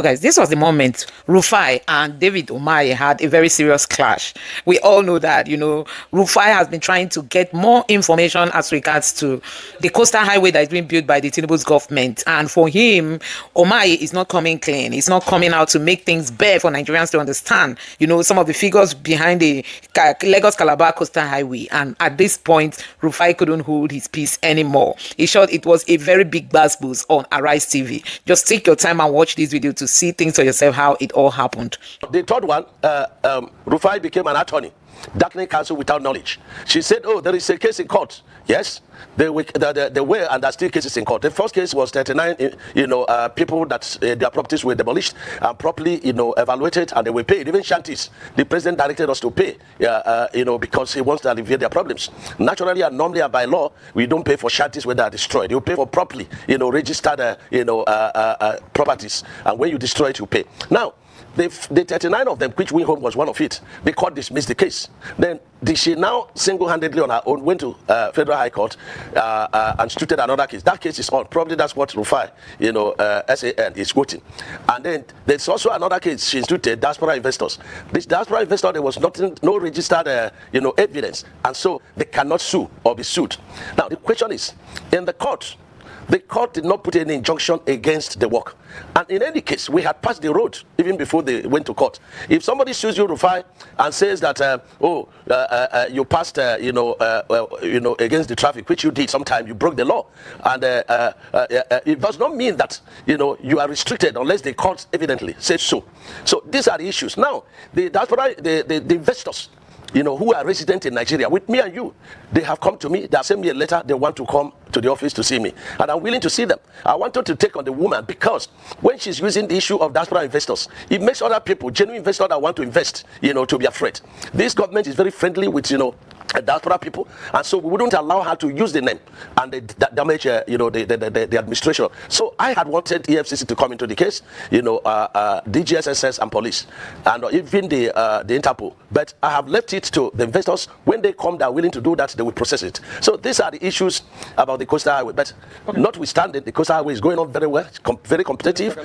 Well, guys, this was the moment Rufai and David Umahi had a very serious clash. We all know that, Rufai has been trying to get more information as regards to the coastal highway that is being built by the Tinubu's government. And for him, Umahi is not coming clean. He's not coming out to make things bare for Nigerians to understand, some of the figures behind the Lagos-Calabar coastal highway. And at this point, Rufai couldn't hold his peace anymore. In short, it was a very big buzz on Arise TV. Just take your time and watch this video to see things for yourself, how it all happened. The third one, Rufai became an attorney, darkening counsel without knowledge. She said, oh, there is a case in court. Yes, there were and there are still cases in court. The first case was 39, people that their properties were demolished and properly, evaluated, and they were paid. Even shanties, the president directed us to pay, because he wants to alleviate their problems. Naturally and normally and by law, we don't pay for shanties when they are destroyed. You pay for properly, registered, properties, and when you destroy it, you pay. Now, the 39 of them, which went home was one of it. The court dismissed the case. Then she now single-handedly on her own went to Federal High Court and instituted another case. That case is on. Probably that's what Rufai, SAN is quoting. And then there's also another case she instituted, diaspora investors. This diaspora investor, there was no registered, evidence, and so they cannot sue or be sued. Now the question is, in the court did not put any injunction against the work. And in any case, we had passed the road even before they went to court. If somebody sues you, Rufai, and says that, you passed, against the traffic, which you did sometime, you broke the law. And it does not mean that, you are restricted unless the court evidently says so. So these are the issues. Now, that's what the investors, who are resident in Nigeria, with me and you, they have come to me, they have sent me a letter, they want to come to the office to see me. And I'm willing to see them. I wanted to take on the woman because when she's using the issue of diaspora investors, it makes other people, genuine investors that want to invest, to be afraid. This government is very friendly with, diaspora people, and so we wouldn't allow her to use the name and damage, the administration. So I had wanted EFCC to come into the case, DGSSS and police, and even the Interpol. But I have left it to the investors. When they come, they're willing to do that, they will process it. So these are the issues about the coastal highway. But notwithstanding, the coastal highway is going on very well, very competitive.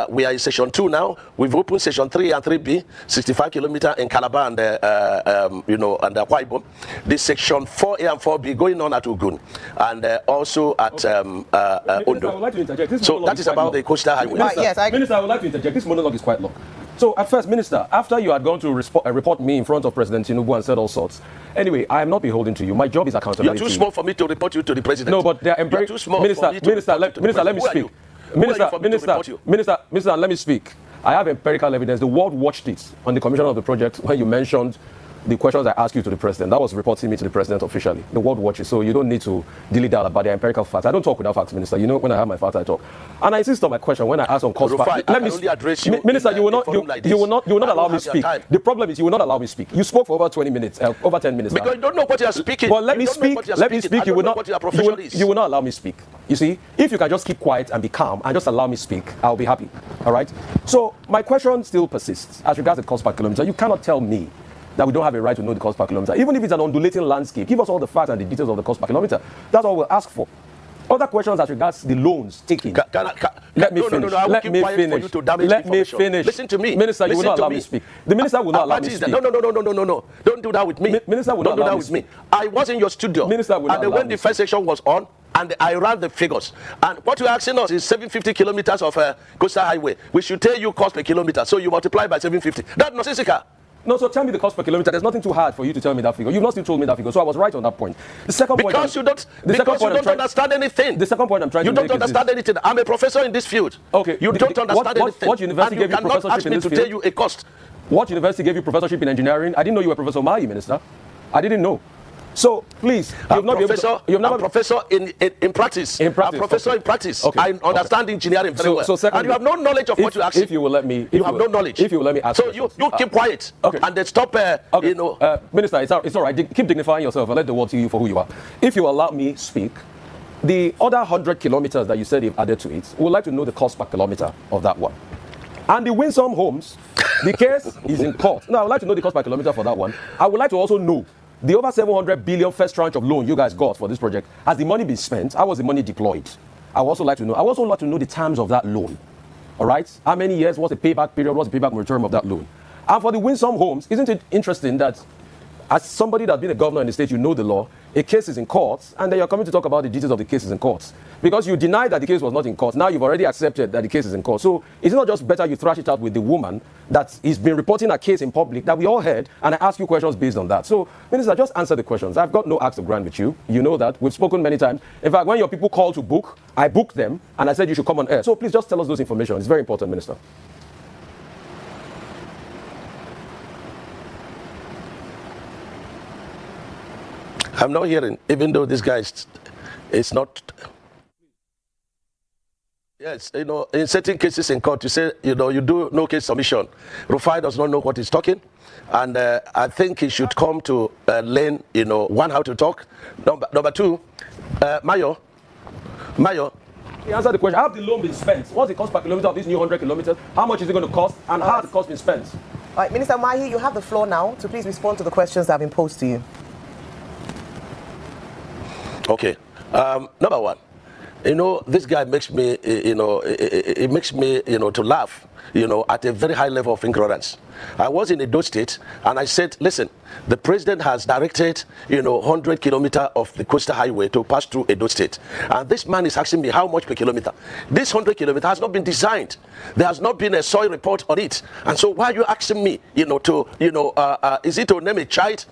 We are in session 2 now. We've opened session 3 and 3B, 65 kilometers in Calabar and and Akwa Ibom. This section 4A and 4B going on at Ogun and also at Ondo. I would like to interject. So that is about the coastal highway. Minister, I would like to interject. This monologue is quite long. So at first, Minister, after you had gone to report me in front of President Tinubu and said all sorts, anyway, I am not beholden to you. My job is accountability. You're too small for me to report you to the president. No, but they are too small. Minister, let me speak. Minister, let me speak. I have empirical evidence. The world watched it on the commission of the project when you mentioned the questions I asked you to the president. That was reporting me to the president officially. The world watches, so you don't need to delete that about the empirical facts. I don't talk without facts, Minister. When I have my facts, I talk. And I insist on my question when I ask on cost. Let me address you. Minister, you will not allow me speak. The problem is you will not allow me speak. You spoke for over 20 minutes, over 10 minutes. Because you don't know what you are speaking. But let me speak. Let me speak. You will not allow me speak. You see, if you can just keep quiet and be calm and just allow me speak, I'll be happy. All right. So my question still persists as regards the cost per kilometer. You cannot tell me that we don't have a right to know the cost per kilometer. Even if it's an undulating landscape, give us all the facts and the details of the cost per kilometer. That's all we'll ask for. Other questions as regards the loans taken. Let me finish. Let me finish. Listen to me. Minister, you will not allow me to speak. The minister will not allow me to speak. No. Don't do that with me. Minister will not allow me to speak. I was in your studio. Minister will not allow me. And when the first section was on, and I ran the figures. And what you're asking us is 750 kilometers of coastal highway. We should tell you cost per kilometer. So you multiply by 750. That's nonsensical. No, so tell me the cost per kilometer. There's nothing too hard for you to tell me that figure. You've not still told me that figure, so I was right on that point. The second point, because you don't understand anything. The second point I'm trying to make is you don't understand anything. I'm a professor in this field. Okay. You don't understand anything. What university gave you professorship in this field? To tell you a cost. What university gave you professorship in engineering? I didn't know you were Professor Umahi, Minister. I didn't know. So please, I'm a professor in practice. I'm a professor in practice. Okay. I understand engineering very well. And you have no knowledge of what you ask. If you will let me, you have no knowledge. If you will let me ask. So you keep quiet. Okay. And then stop. Minister, it's all right. Keep dignifying yourself and let the world see you for who you are. If you allow me speak, the other 100 kilometers that you said you've added to it, we would like to know the cost per kilometer of that one. And the Winsome Homes, the case is in court. Now I would like to know the cost per kilometer for that one. I would like to also know the over 700 billion first tranche of loan you guys got for this project. Has the money been spent? How was the money deployed? I would also like to know. I would also like to know the terms of that loan. All right? How many years? What's the payback period? What's the payback moratorium of that loan? And for the Winsome homes, isn't it interesting that as somebody that's been a governor in the state, you know the law, a case is in court, and then you're coming to talk about the details of the cases in court. Because you denied that the case was not in court. Now you've already accepted that the case is in court. So is it not just better you thrash it out with the woman that has been reporting a case in public that we all heard, and I ask you questions based on that? So, Minister, just answer the questions. I've got no axe to grind with you. You know that. We've spoken many times. In fact, when your people call to book, I booked them, and I said you should come on air. So please just tell us those information. It's very important, Minister. I'm not hearing, even though this guy is not. Yes, in certain cases in court, you say, you do no case submission. Rufai does not know what he's talking, and I think he should come to learn, one, how to talk. Number two, Mayo. He answered the question. How have the loan been spent? What's the cost per kilometer of this new 100 kilometers? How much is it going to cost? And how has the cost been spent? All right, Minister Umahi, you have the floor now to please respond to the questions that have been posed to you. Okay. Number one, this guy makes me, it makes me, to laugh, at a very high level of ignorance. I was in Edo State, and I said, listen, the president has directed, 100 kilometers of the coastal highway to pass through Edo State. And this man is asking me how much per kilometer. This 100 kilometers has not been designed. There has not been a soil report on it. And so why are you asking me, is it to name a child,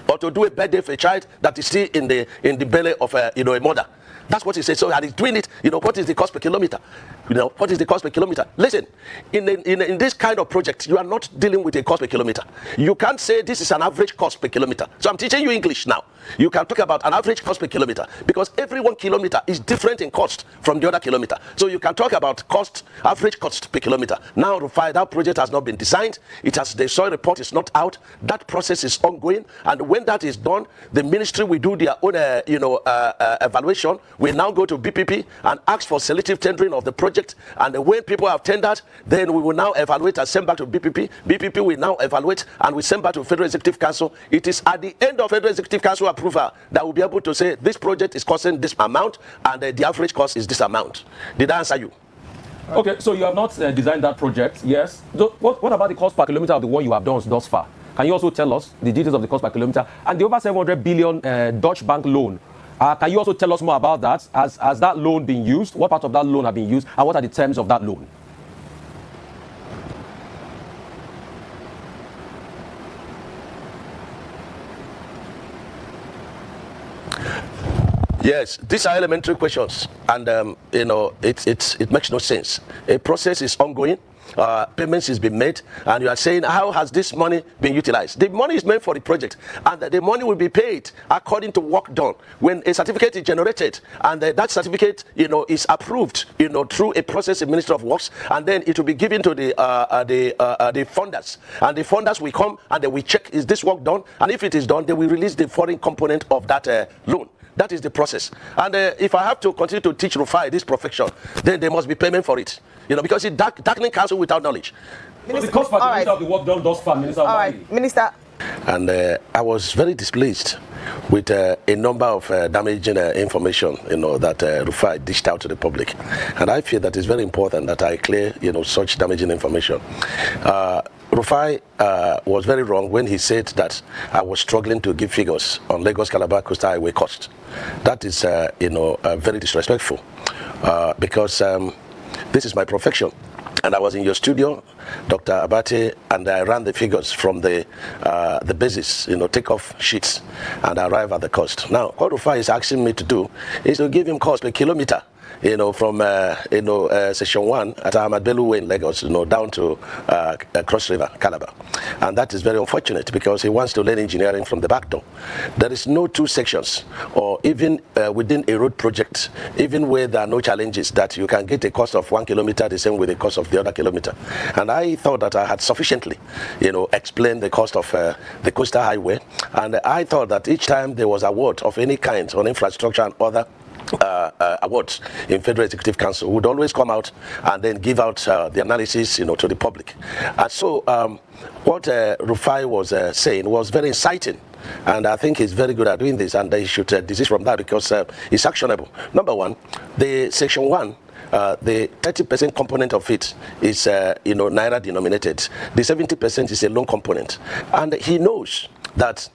or to do a birthday for a child that is still in the belly of a mother? That's what he said. So and he's doing it. What is the cost per kilometer? What is the cost per kilometer? Listen, in this kind of project, you are not dealing with a cost per kilometer. You can't say this is an average cost per kilometer. So I'm teaching you English now. You can talk about an average cost per kilometer because every 1 kilometer is different in cost from the other kilometer. So you can talk about average cost per kilometer. Now, Rufai, that project has not been designed. The soil report is not out. That process is ongoing. And when that is done, the ministry will do their own, evaluation. We now go to BPP and ask for selective tendering of the project. And when people have tendered, then we will now evaluate and send back to BPP. BPP will now evaluate and we send back to Federal Executive Council. It is at the end of Federal Executive Council approval that we'll be able to say this project is costing this amount and the average cost is this amount. Did I answer you? Okay, so you have not designed that project, yes. So what about the cost per kilometer of the one you have done thus far? Can you also tell us the details of the cost per kilometer and the over 700 billion Dutch bank loan? Can you also tell us more about that? Has that loan been used? What part of that loan have been used? And what are the terms of that loan? Yes, these are elementary questions, and it makes no sense. A process is ongoing. Payments is being made, and you are saying, how has this money been utilized? The money is meant for the project, and the money will be paid according to work done. When a certificate is generated, and that certificate, is approved, through a process in Ministry of Works, and then it will be given to the funders, and the funders will come and they will check, is this work done? And if it is done, they will release the foreign component of that loan. That is the process. And if I have to continue to teach Rufai this profession, then there must be payment for it. Because it's darkening counsel without knowledge. Minister, the cost per kilometer of the work done thus far, Minister. All right, Minister. And I was very displeased with a number of damaging information, that Rufai dished out to the public. And I feel that it's very important that I clear, such damaging information. Rufai was very wrong when he said that I was struggling to give figures on Lagos-Calabar Coastal Highway cost. That is, very disrespectful because this is my profession. And I was in your studio, Dr. Abate, and I ran the figures from the basis, takeoff sheets, and I arrive at the cost. Now, what Rufai is asking me to do is to give him cost per kilometer. From Section 1 at Ahmad Bello Way in Lagos, down to Cross River, Calabar. And that is very unfortunate because he wants to learn engineering from the back door. There is no two sections, or even within a road project, even where there are no challenges, that you can get a cost of 1 kilometer the same with the cost of the other kilometer. And I thought that I had sufficiently, explained the cost of the coastal highway. And I thought that each time there was award of any kind on infrastructure and other awards in Federal Executive Council would always come out and then give out the analysis, to the public. And so what Rufai was saying was very inciting, and I think he's very good at doing this, and they should desist from that because it's actionable. Number one, the Section 1 the 30% component of it is, naira denominated. The 70% is a loan component, and he knows that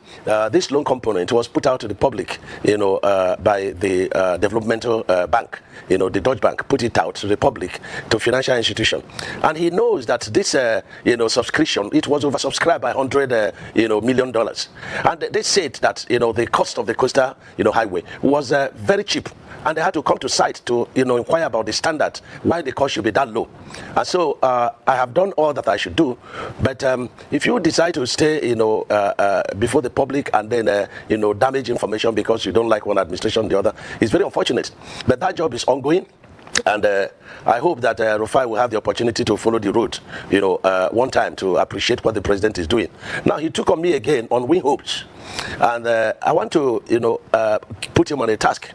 this loan component was put out to the public, by the developmental bank, the Deutsche Bank put it out to the public, to financial institution, and he knows that this, subscription, it was oversubscribed by $100 million, and they said that the cost of the coastal highway was very cheap. And they had to come to site to, inquire about the standard, why the cost should be that low. And so I have done all that I should do. But if you decide to stay, before the public and then, damage information because you don't like one administration or the other, it's very unfortunate. But that job is ongoing. And I hope that Rufai will have the opportunity to follow the road, one time to appreciate what the president is doing. Now, he took on me again on Win Homes. And I want to, put him on a task.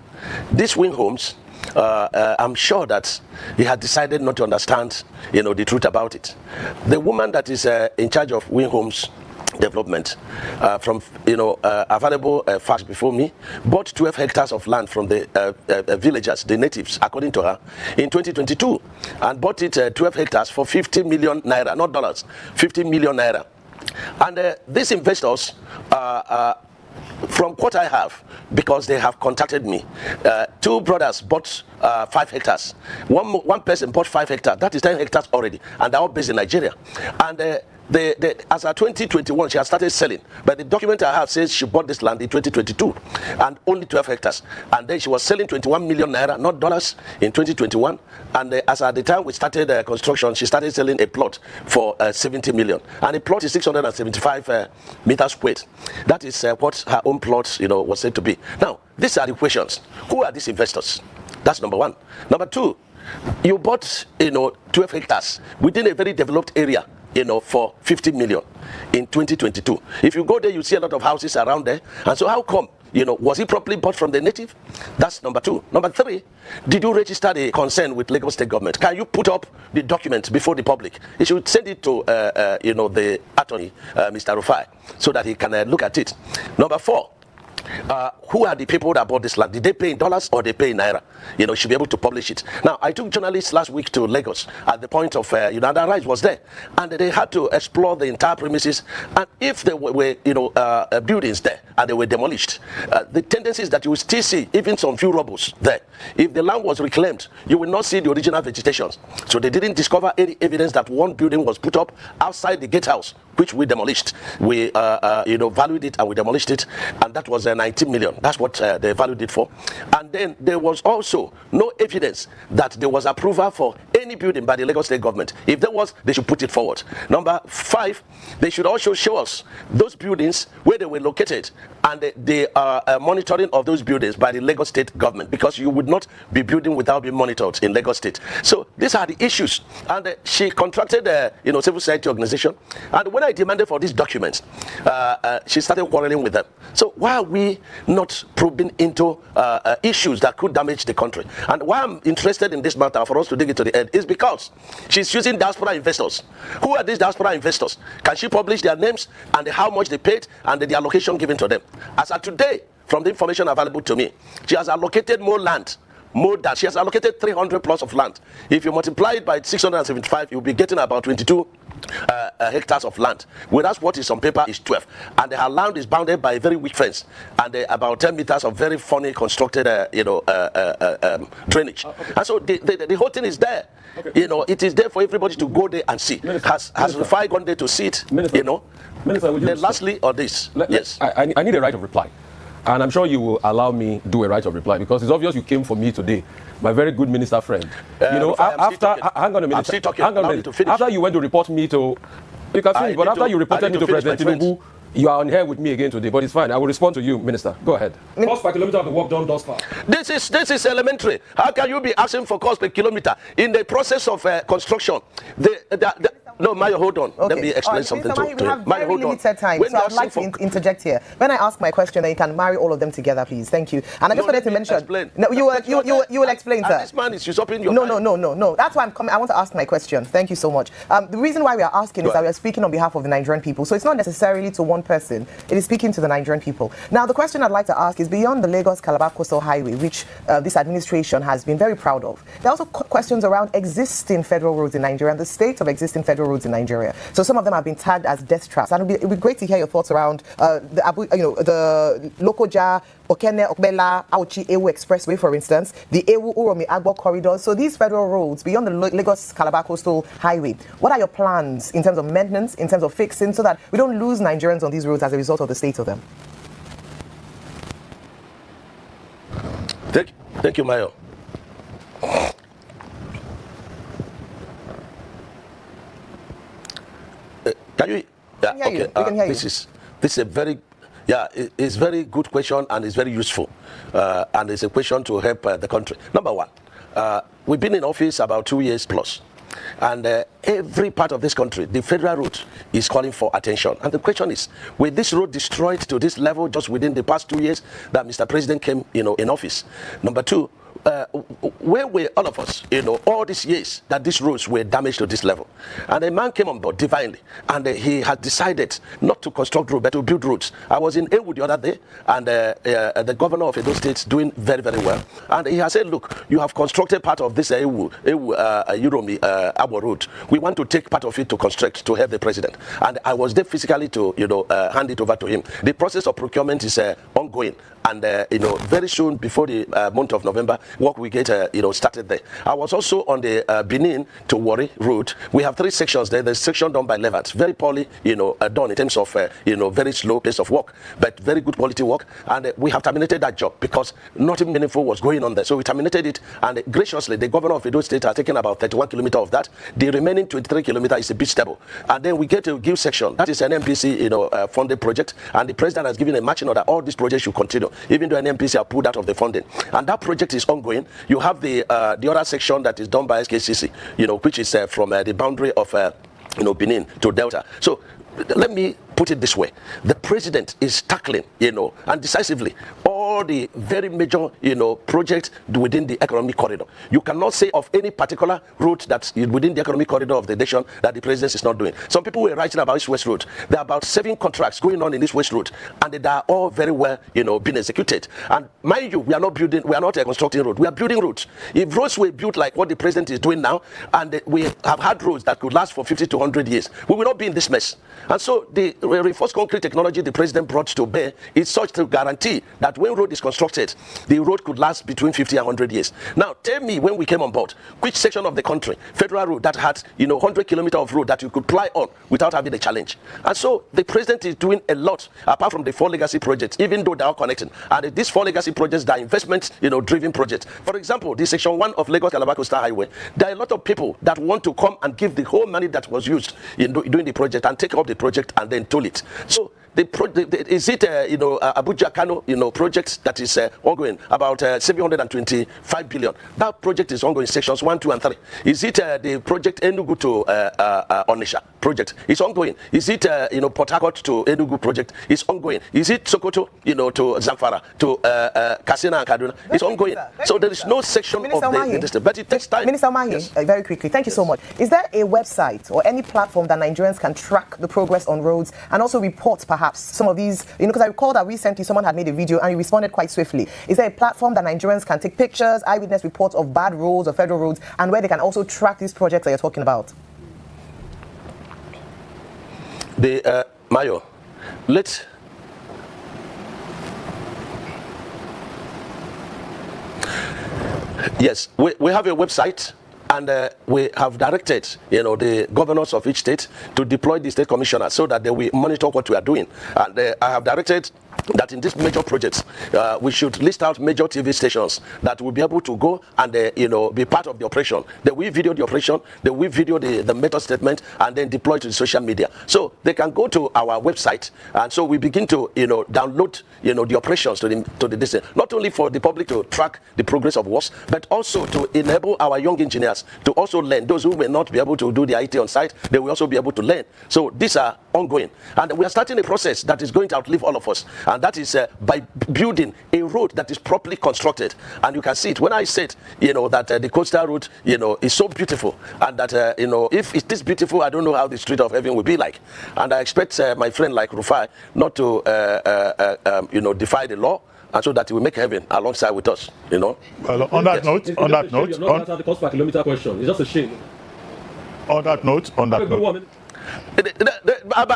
This Win Homes, I'm sure that he had decided not to understand, the truth about it. The woman that is in charge of Win Homes development, from available facts before me, bought 12 hectares of land from the villagers, the natives, according to her, in 2022, and bought it 12 hectares for 50 million naira, not dollars, 50 million naira. And these investors, from what I have, because they have contacted me, two brothers bought 5 hectares. One person bought 5 hectares. That is 10 hectares already, and they're all based in Nigeria. And as of 2021, she has started selling. But the document I have says she bought this land in 2022 and only 12 hectares. And then she was selling 21 million naira, not dollars, in 2021. And as at the time we started construction, she started selling a plot for 70 million. And the plot is 675 meters squared. That is what her own plot, was said to be. Now, these are the questions. Who are these investors? That's number one. Number two, you bought, 12 hectares within a very developed area, for 50 million in 2022. If you go there, you see a lot of houses around there. And so how come, was it properly bought from the native? That's number two. Number three, did you register the concern with Lagos State government? Can you put up the document before the public? You should send it to, the attorney, Mr. Rufai, so that he can look at it. Number four, who are the people that bought this land? Did they pay in dollars or they pay in naira? Should be able to publish it. Now, I took journalists last week to Lagos at the point of, the rights was there, and they had to explore the entire premises. And if there were, buildings there and they were demolished, the tendency is that you will still see even some few rubbles there. If the land was reclaimed, you will not see the original vegetation. So they didn't discover any evidence that one building was put up outside the gatehouse, which we demolished. We, valued it and we demolished it, and that was 19 million. That's what they valued it for. And then there was also no evidence that there was approval for any building by the Lagos State government. If there was, they should put it forward. Number five, they should also show us those buildings where they were located and the monitoring of those buildings by the Lagos State government, because you would not be building without being monitored in Lagos State. So these are the issues. And she contracted civil society organization. And when I demanded for these documents, she started quarreling with them. So why are we not probing into issues that could damage the country? And why I'm interested in this matter for us to dig it to the end is because she's using diaspora investors. Who are these diaspora investors? Can she publish their names and how much they paid and the allocation given to them? As of today, from the information available to me, she has allocated more land. More than she has allocated 300 plus of land. If you multiply it by 675, you'll be getting about 22 hectares of land. Whereas what is on paper is 12. And her land is bounded by a very weak fence and about 10 meters of very funny constructed, drainage. Okay. And so the whole thing is there. Okay. It is there for everybody to go there and see. Minister, has Rufai gone there to see it? Minister, Minister, would you then lastly, or this? Yes. I need a right of reply. And I'm sure you will allow me do a right of reply, because it's obvious you came for me today, my very good minister friend. After hang on a minute. Hang on a minute. After you went to report me to, you can finish. But after you reported me to President Tinubu, you are on here with me again today. But it's fine. I will respond to you, Minister. Go ahead. Cost per kilometer of the work done thus far. This is elementary. How can you be asking for cost per kilometer in the process of construction? No, Mayo, hold on. Okay. Let me explain something to We have him. Mayo, very hold on. limited time, so I'd like to interject here. When I ask my question, then you can marry all of them together, please. Thank you. And I just wanted to mention. Explain. No, you will explain, sir. This man is usurping your time. No. That's why I'm coming. I want to ask my question. Thank you so much. The reason why we are asking is that we are speaking on behalf of the Nigerian people. So it's not necessarily to one person. It is speaking to the Nigerian people. Now, the question I'd like to ask is beyond the Lagos-Calabar Coastal Highway, which this administration has been very proud of. There are also questions around existing federal roads in Nigeria and the state of existing federal roads in Nigeria. So some of them have been tagged as death traps. And it would be great to hear your thoughts around the Lokoja, Okene, Okbela, Auchi, Ewu Expressway, for instance, the Ewu Uromi Agbo corridors. So these federal roads beyond the Lagos-Calabar Coastal Highway, what are your plans in terms of maintenance, in terms of fixing, so that we don't lose Nigerians on these roads as a result of the state of them? Thank you, Mayo. Can you? Yeah, we can hear you. This is a very, it's very good question and it's very useful, and it's a question to help the country. Number one, we've been in office about 2 years plus, and every part of this country, the federal route is calling for attention. And the question is, with this road destroyed to this level just within the past 2 years that Mr. President came, in office? Number two, where were all of us, all these years that these roads were damaged to this level? And a man came on board divinely, and he had decided not to construct roads, but to build roads. I was in Ewu the other day, and the governor of Edo State is doing very, very well. And he has said, look, you have constructed part of this Ewu Uromi Agbo road. We want to take part of it to construct, to help the president. And I was there physically to, hand it over to him. The process of procurement is ongoing. And, very soon, before the month of November, work we get, started there. I was also on the Benin to Warri road. We have 3 sections there. There's section done by Levant, very poorly, done in terms of, very slow pace of work, but very good quality work. And we have terminated that job because nothing meaningful was going on there. So we terminated it, and graciously, the governor of Edo State has taken about 31 kilometers of that. The remaining 23 kilometers is a bit stable. And then we get to Give section. That is an NMPC, funded project, and the president has given a marching order. All these projects should continue, even though NMPC have pulled out of the funding. And that project is ongoing. You have the other section that is done by SKCC, which is from the boundary of Benin to Delta. So let me put it this way: the president is tackling, and decisively, all the very major, projects within the economic corridor. You cannot say of any particular route that's within the economic corridor of the nation that the president is not doing. Some people were writing about East West Road. There are about 7 contracts going on in this West Road, and they are all very well, being executed. And mind you, we are not constructing roads. We are building roads. If roads were built like what the president is doing now, and we have had roads that could last for 50 to 100 years, we will not be in this mess. And so the reinforced concrete technology the president brought to bear is such to guarantee that when road is constructed, the road could last between 50 and 100 years. Now, tell me, when we came on board, which section of the country, federal road, that had 100 kilometers of road that you could ply on without having a challenge? And so the president is doing a lot, apart from the 4 legacy projects, even though they are connected. And these 4 legacy projects, they are investment, driven projects. For example, the section 1 of Lagos-Calabar Coastal Highway, there are a lot of people that want to come and give the whole money that was used in doing the project and take up the project and then toll it. So is it Abuja Kanu project that is ongoing, about 725 billion? That project is ongoing, sections 1, 2, and 3. Is it the project Enugu to Onitsha project? It's ongoing. Is it Port Harcourt to Enugu project? It's ongoing. Is it Sokoto to Zamfara to Katsina and Kaduna? It's ongoing. So there is no section of the industry, but it takes time. Minister Umahi, yes. Very quickly, thank you so much. Is there a website or any platform that Nigerians can track the progress on roads and also report perhaps some of these, because I recall that recently someone had made a video and you responded quite swiftly. Is there a platform that Nigerians can take pictures, eyewitness reports of bad roads or federal roads, and where they can also track these projects that you're talking about? Mayo, yes, we have a website. And we have directed, the governors of each state to deploy the state commissioners so that they will monitor what we are doing. And I have directed that in these major projects, we should list out major TV stations that will be able to go and be part of the operation. They will video the operation, they will video the method statement, and then deploy to the social media. So they can go to our website, and so we begin to download the operations to the distance. Not only for the public to track the progress of works, but also to enable our young engineers to also learn. Those who may not be able to do the IT on site, they will also be able to learn. So these are ongoing, and we are starting a process that is going to outlive all of us. And that is by building a road that is properly constructed. And you can see it when I said, that the coastal route, is so beautiful. And that, if it is beautiful, I don't know how the street of heaven will be like. And I expect my friend like Rufai not to, defy the law, and so that he will make heaven alongside with us, Well, on that note, You're not answering the cost per kilometer question. It's just a shame. On that note.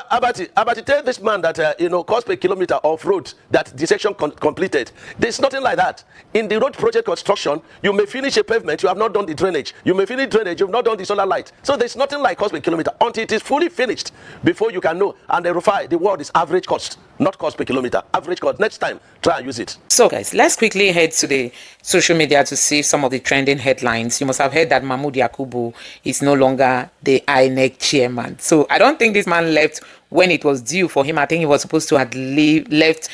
Abati, tell this man that cost per kilometer of road that the section completed. There's nothing like that. In the road project construction, you may finish a pavement, you have not done the drainage. You may finish drainage, you've not done the solar light. So there's nothing like cost per kilometer until it is fully finished before you can know. And the Rufai, the word is average cost, not cost per kilometer. Average cost. Next time, try and use it. So guys, let's quickly head to the social media to see some of the trending headlines. You must have heard that Mahmoud Yakubu is no longer the INEC chairman. So I don't think this man left when it was due for him. I think he was supposed to have left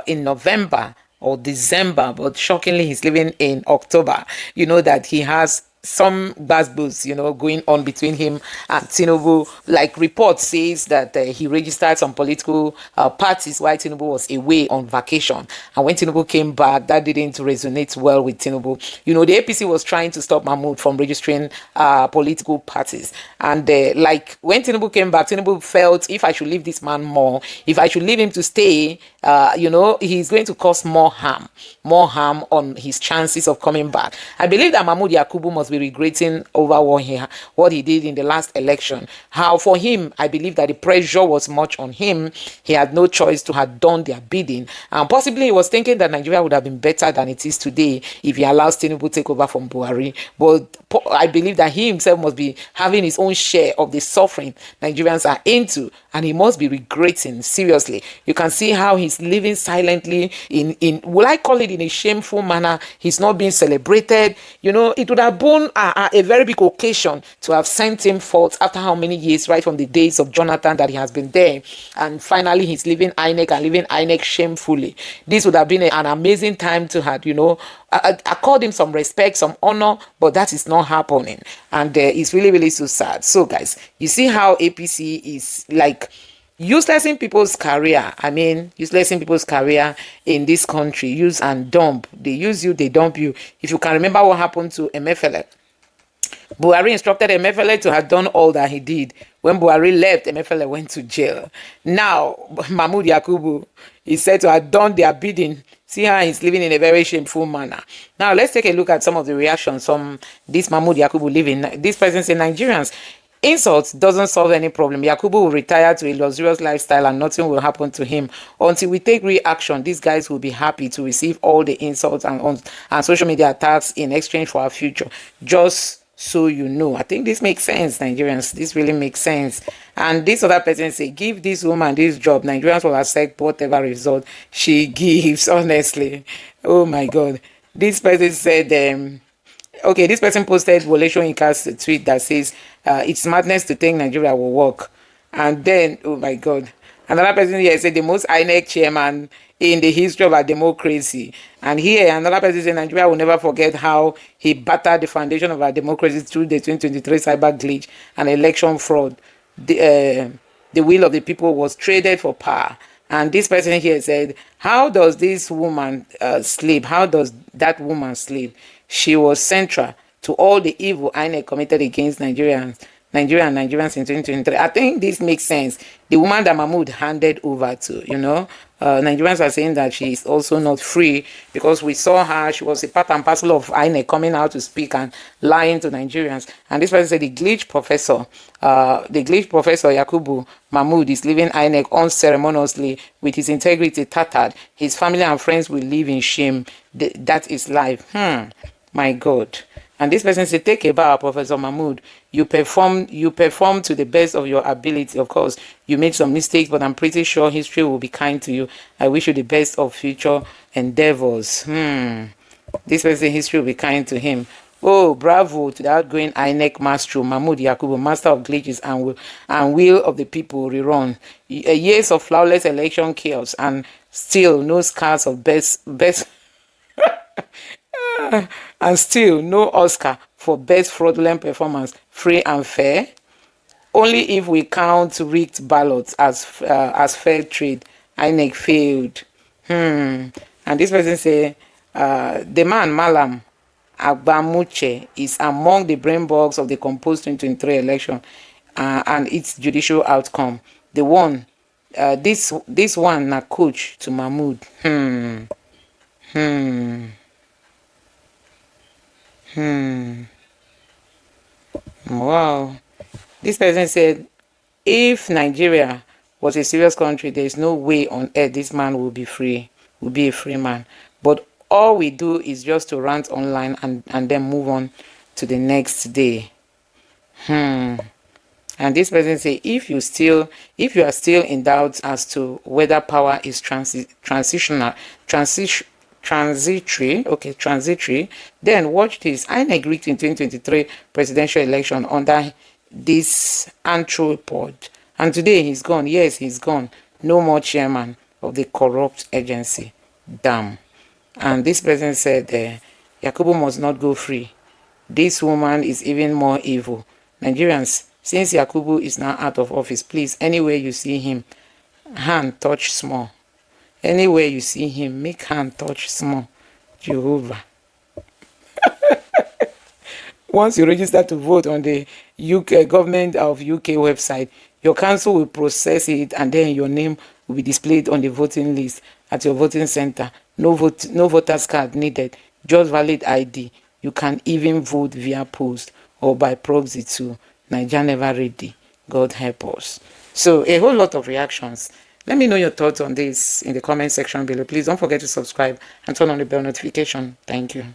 in November or December, but shockingly he's leaving in October. You know that he has some buzz, going on between him and Tinubu. Like report says that he registered some political parties while Tinubu was away on vacation. And when Tinubu came back, that didn't resonate well with Tinubu. The APC was trying to stop Mahmoud from registering political parties. And like when Tinubu came back, Tinubu felt if I should leave this man more, if I should leave him to stay, he's going to cause more harm on his chances of coming back. I believe that Mahmoud Yakubu must be regretting over what he did in the last election. How for him, I believe that the pressure was much on him. He had no choice to have done their bidding. And possibly he was thinking that Nigeria would have been better than it is today if he allows Tinubu to take over from Buhari. But I believe that he himself must be having his own share of the suffering Nigerians are into, and he must be regretting seriously. You can see how he's living silently in will I call it in a shameful manner. He's not being celebrated. It would have been a very big occasion to have sent him forth after how many years, right from the days of Jonathan that he has been there, and finally he's leaving INEC and leaving INEC shamefully. This would have been an amazing time to have, accord him some respect, some honor, but that is not happening, and it's really, really so sad. So guys, you see how APC is like uselessing people's career. Uselessing people's career in this country. Use and dump. They use you, they dump you. If you can remember what happened to Emefiele, Buhari instructed Emefiele to have done all that he did. When Buhari left, Emefiele went to jail. Now, Mahmoud Yakubu is said to have done their bidding. See how he's living in a very shameful manner. Now, let's take a look at some of the reactions from this Mahmoud Yakubu living. This person says, Nigerians, insult doesn't solve any problem. Yakubu will retire to a luxurious lifestyle and nothing will happen to him. Until we take real action, these guys will be happy to receive all the insults and social media attacks in exchange for our future. Just so you know. I think this makes sense, Nigerians. This really makes sense. And this other person say, give this woman this job. Nigerians will accept whatever result she gives, honestly. Oh my God. This person said, okay, this person posted Wole Soyinka's tweet that says, it's madness to think Nigeria will work. And then, oh my God. Another person here said, the most INEC chairman in the history of our democracy. And here, another person said, Nigeria will never forget how he battered the foundation of our democracy through the 2023 cyber glitch and election fraud. The will of the people was traded for power. And this person here said, how does this woman sleep? How does that woman sleep? She was central to all the evil INEC committed against Nigeria and Nigerians in 2023. I think this makes sense. The woman that Mahmoud handed over to, Nigerians are saying that she is also not free because we saw her. She was a part and parcel of INEC coming out to speak and lying to Nigerians. And this person said the glitch professor Yakubu Mahmoud is leaving INEC unceremoniously with his integrity tattered. His family and friends will live in shame. That is life. My God. And this person said, take a bow, Professor Mahmood. You perform to the best of your ability. Of course, you made some mistakes, but I'm pretty sure history will be kind to you. I wish you the best of future endeavors. This person, history will be kind to him. Oh, bravo to the outgoing INEC maestro, Mahmoud Yakubu, master of glitches and will of the people rerun. Years of flawless election chaos and still no scars of best and still no Oscar for best fraudulent performance, free and fair. Only if we count rigged ballots as fair trade, INEC failed. And this person say, the man Malam Agbamuche is among the brain bugs of the composed 2023 election and its judicial outcome. The one, this one na coach to Mahmoud. Wow. This person said, if Nigeria was a serious country, there is no way on earth this man will be free, will be a free man. But all we do is just to rant online and then move on to the next day. And this person say, if you are still in doubt as to whether power is transitory, then watch this. INEC rigged in 2023 presidential election under this anthropod, and today he's gone. Yes, he's gone. No more chairman of the corrupt agency. Damn. And this person said, Yakubu must not go free. This woman is even more evil. Nigerians, since Yakubu is now out of office, please, anywhere you see him, hand touch small. Anywhere you see him, make hand touch small. Jehovah. Once you register to vote on the UK government of UK website, your council will process it and then your name will be displayed on the voting list at your voting center. No voter's card needed, just valid ID. You can even vote via post or by proxy too. Nigeria never ready. God help us. So a whole lot of reactions. Let me know your thoughts on this in the comment section below. Please don't forget to subscribe and turn on the bell notification. Thank you.